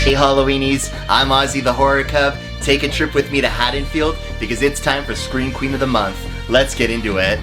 Hey Halloweenies, I'm Ozzy the Horror Cub. Take a trip with me to Haddonfield because it's time for Scream Queen of the Month. Let's get into it.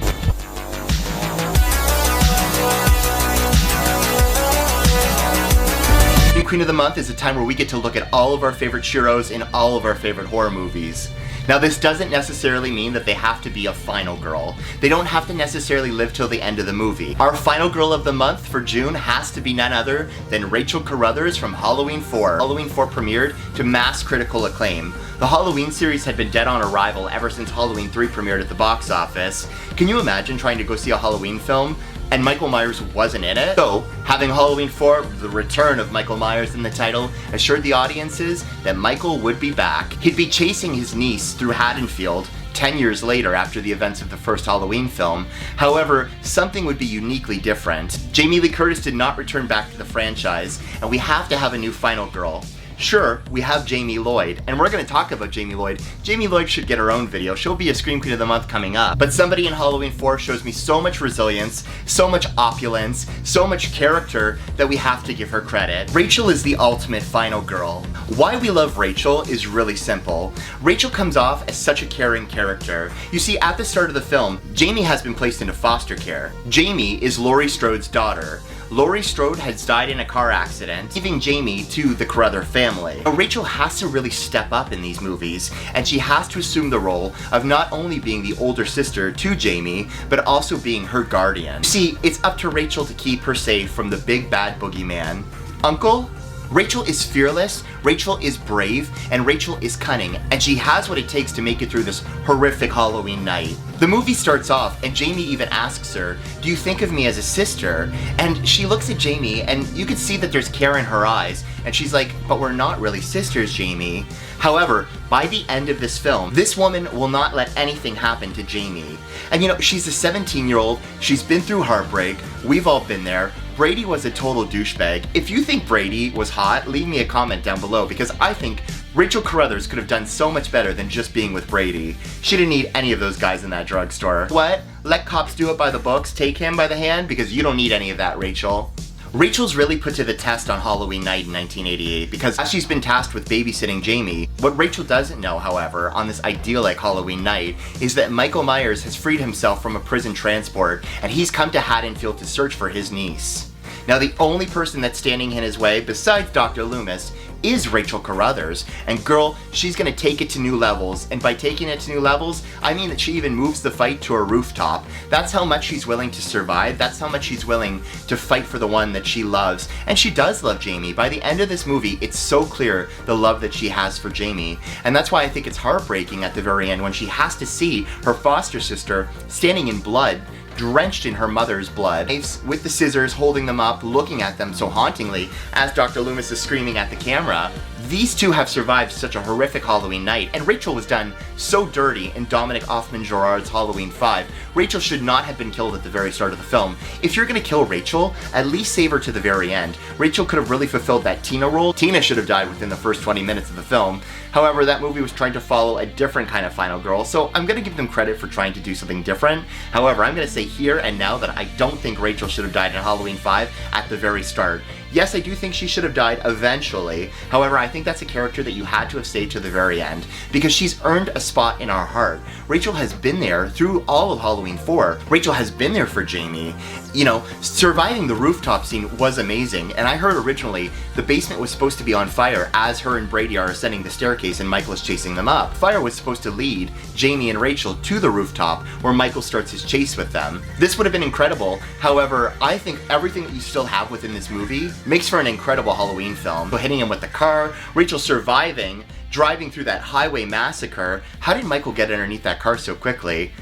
Scream Queen of the Month is a time where we get to look at all of our favorite Sheros in all of our favorite horror movies. Now this doesn't necessarily mean that they have to be a final girl. They don't have to necessarily live till the end of the movie. Our final girl of the month for June has to be none other than Rachel Carruthers from Halloween 4. Halloween 4 premiered to mass critical acclaim. The Halloween series had been dead on arrival ever since Halloween 3 premiered at the box office. Can you imagine trying to go see a Halloween film and Michael Myers wasn't in it? So, having Halloween 4, the return of Michael Myers in the title, assured the audiences that Michael would be back. He'd be chasing his niece through Haddonfield 10 years later after the events of the first Halloween film. However, something would be uniquely different. Jamie Lee Curtis did not return back to the franchise, and we have to have a new final girl. Sure, we have Jamie Lloyd, and we're going to talk about Jamie Lloyd. Jamie Lloyd should get her own video. She'll be a Scream Queen of the Month coming up. But somebody in Halloween 4 shows me so much resilience, so much opulence, so much character that we have to give her credit. Rachel is the ultimate final girl. Why we love Rachel is really simple. Rachel comes off as such a caring character. You see, at the start of the film, Jamie has been placed into foster care. Jamie is Laurie Strode's daughter. Laurie Strode has died in a car accident, leaving Jamie to the Carruthers family. But Rachel has to really step up in these movies, and she has to assume the role of not only being the older sister to Jamie, but also being her guardian. See, it's up to Rachel to keep her safe from the big bad boogeyman. Uncle? Rachel is fearless, Rachel is brave, and Rachel is cunning, and she has what it takes to make it through this horrific Halloween night. The movie starts off, and Jamie even asks her, "Do you think of me as a sister?" And she looks at Jamie, and you can see that there's care in her eyes, and she's like, "But we're not really sisters, Jamie." However, by the end of this film, this woman will not let anything happen to Jamie. And you know, she's a 17-year-old, she's been through heartbreak, we've all been there. Brady was a total douchebag. If you think Brady was hot, leave me a comment down below because I think Rachel Carruthers could have done so much better than just being with Brady. She didn't need any of those guys in that drugstore. What? Let cops do it by the books, take him by the hand? Because you don't need any of that, Rachel. Rachel's really put to the test on Halloween night in 1988 because as she's been tasked with babysitting Jamie, what Rachel doesn't know, however, on this idyllic Halloween night is that Michael Myers has freed himself from a prison transport and he's come to Haddonfield to search for his niece. Now the only person that's standing in his way besides Dr. Loomis is Rachel Carruthers, and girl, she's gonna take it to new levels, and by taking it to new levels, I mean that she even moves the fight to a rooftop. That's how much she's willing to survive, that's how much she's willing to fight for the one that she loves, and she does love Jamie. By the end of this movie, it's so clear the love that she has for Jamie, and that's why I think it's heartbreaking at the very end when she has to see her foster sister standing in blood, drenched in her mother's blood, with the scissors, holding them up, looking at them so hauntingly as Dr. Loomis is screaming at the camera. These two have survived such a horrific Halloween night, and Rachel was done so dirty in Dominic Othman-Gerard's Halloween 5. Rachel should not have been killed at the very start of the film. If you're gonna kill Rachel, at least save her to the very end. Rachel could have really fulfilled that Tina role. Tina should have died within the first 20 minutes of the film. However, that movie was trying to follow a different kind of final girl, so I'm gonna give them credit for trying to do something different. However, I'm gonna say here and now that I don't think Rachel should have died in Halloween 5 at the very start. Yes, I do think she should have died eventually. However, I think that's a character that you had to have stayed to the very end because she's earned a spot in our heart. Rachel has been there through all of Halloween 4. Rachel has been there for Jamie. You know, surviving the rooftop scene was amazing, and I heard originally the basement was supposed to be on fire as her and Brady are ascending the staircase and Michael is chasing them up. Fire was supposed to lead Jamie and Rachel to the rooftop where Michael starts his chase with them. This would have been incredible. However, I think everything that you still have within this movie makes for an incredible Halloween film. So hitting him with the car, Rachel surviving, driving through that highway massacre. How did Michael get underneath that car so quickly?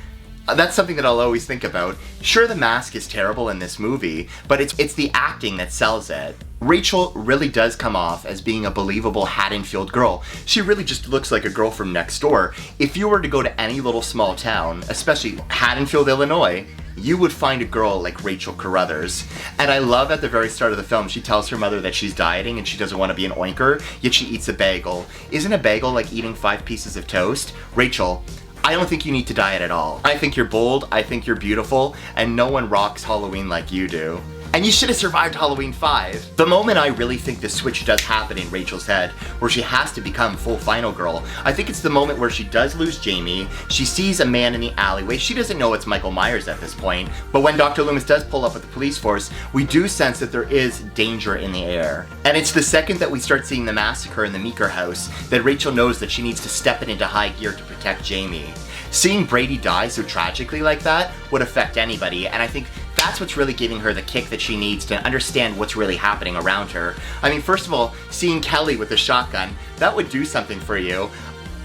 That's something that I'll always think about. Sure, the mask is terrible in this movie, but it's the acting that sells it. Rachel really does come off as being a believable Haddonfield girl. She really just looks like a girl from next door. If you were to go to any little small town, especially Haddonfield, Illinois, you would find a girl like Rachel Carruthers. And I love at the very start of the film, she tells her mother that she's dieting and she doesn't want to be an oinker, yet she eats a bagel. Isn't a bagel like eating 5 pieces of toast? Rachel, I don't think you need to diet at all. I think you're bold, I think you're beautiful, and no one rocks Halloween like you do. And you should have survived Halloween 5. The moment I really think the switch does happen in Rachel's head, where she has to become full final girl, I think it's the moment where she does lose Jamie, she sees a man in the alleyway, she doesn't know it's Michael Myers at this point, but when Dr. Loomis does pull up with the police force, we do sense that there is danger in the air. And it's the second that we start seeing the massacre in the Meeker house that Rachel knows that she needs to step it into high gear to protect Jamie. Seeing Brady die so tragically like that would affect anybody, and I think that's what's really giving her the kick that she needs to understand what's really happening around her. I mean, first of all, seeing Kelly with the shotgun, that would do something for you.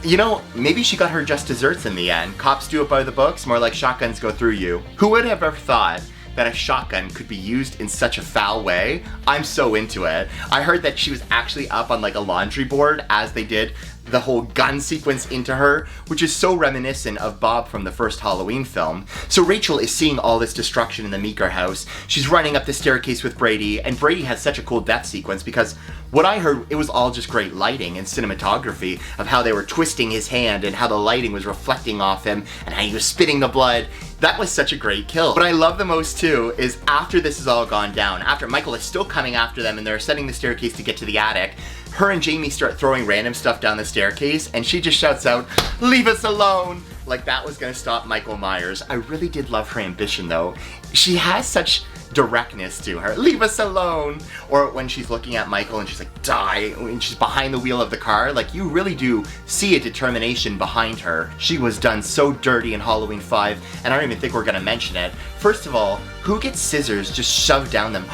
You know, maybe she got her just desserts in the end. Cops do it by the books, more like shotguns go through you. Who would have ever thought that a shotgun could be used in such a foul way? I'm so into it. I heard that she was actually up on like a laundry board as they did the whole gun sequence into her, which is so reminiscent of Bob from the first Halloween film. So Rachel is seeing all this destruction in the Meeker house. She's running up the staircase with Brady, and Brady has such a cool death sequence because what I heard, it was all just great lighting and cinematography of how they were twisting his hand and how the lighting was reflecting off him and how he was spitting the blood. That was such a great kill. What I love the most too is after this has all gone down, after Michael is still coming after them and they're ascending the staircase to get to the attic, her and Jamie start throwing random stuff down the staircase and she just shouts out, "Leave us alone!" Like that was gonna stop Michael Myers. I really did love her ambition though. She has such directness to her. "Leave us alone!" Or when she's looking at Michael and she's like, "Die!" and she's behind the wheel of the car, like you really do see a determination behind her. She was done so dirty in Halloween 5, and I don't even think we're gonna mention it. First of all, who gets scissors just shoved down them?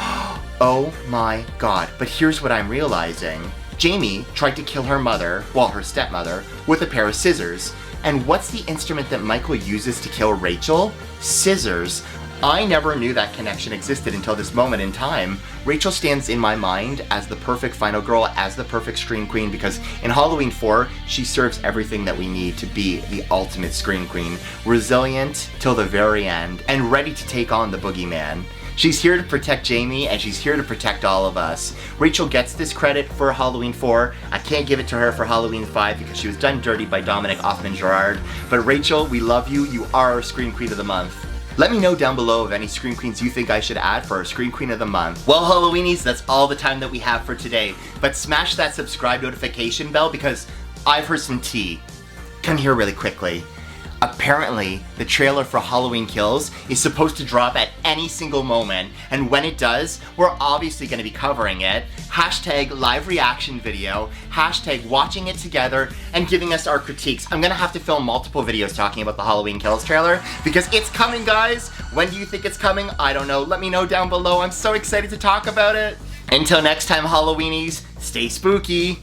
Oh my god. But here's what I'm realizing. Jamie tried to kill her mother, well, her stepmother, with a pair of scissors. And what's the instrument that Michael uses to kill Rachel? Scissors. I never knew that connection existed until this moment in time. Rachel stands in my mind as the perfect final girl, as the perfect scream queen, because in Halloween 4, she serves everything that we need to be the ultimate scream queen. Resilient till the very end, and ready to take on the boogeyman. She's here to protect Jamie, and she's here to protect all of us. Rachel gets this credit for Halloween 4. I can't give it to her for Halloween 5 because she was done dirty by Dominic Othman-Gerard. But Rachel, we love you. You are our Scream Queen of the Month. Let me know down below of any Scream Queens you think I should add for our Scream Queen of the Month. Well, Halloweenies, that's all the time that we have for today. But smash that subscribe notification bell because I've heard some tea. Come here really quickly. Apparently, the trailer for Halloween Kills is supposed to drop at any single moment, and when it does, we're obviously going to be covering it. Hashtag live reaction video, hashtag watching it together, and giving us our critiques. I'm going to have to film multiple videos talking about the Halloween Kills trailer, because it's coming, guys! When do you think it's coming? I don't know. Let me know down below. I'm so excited to talk about it. Until next time, Halloweenies, stay spooky!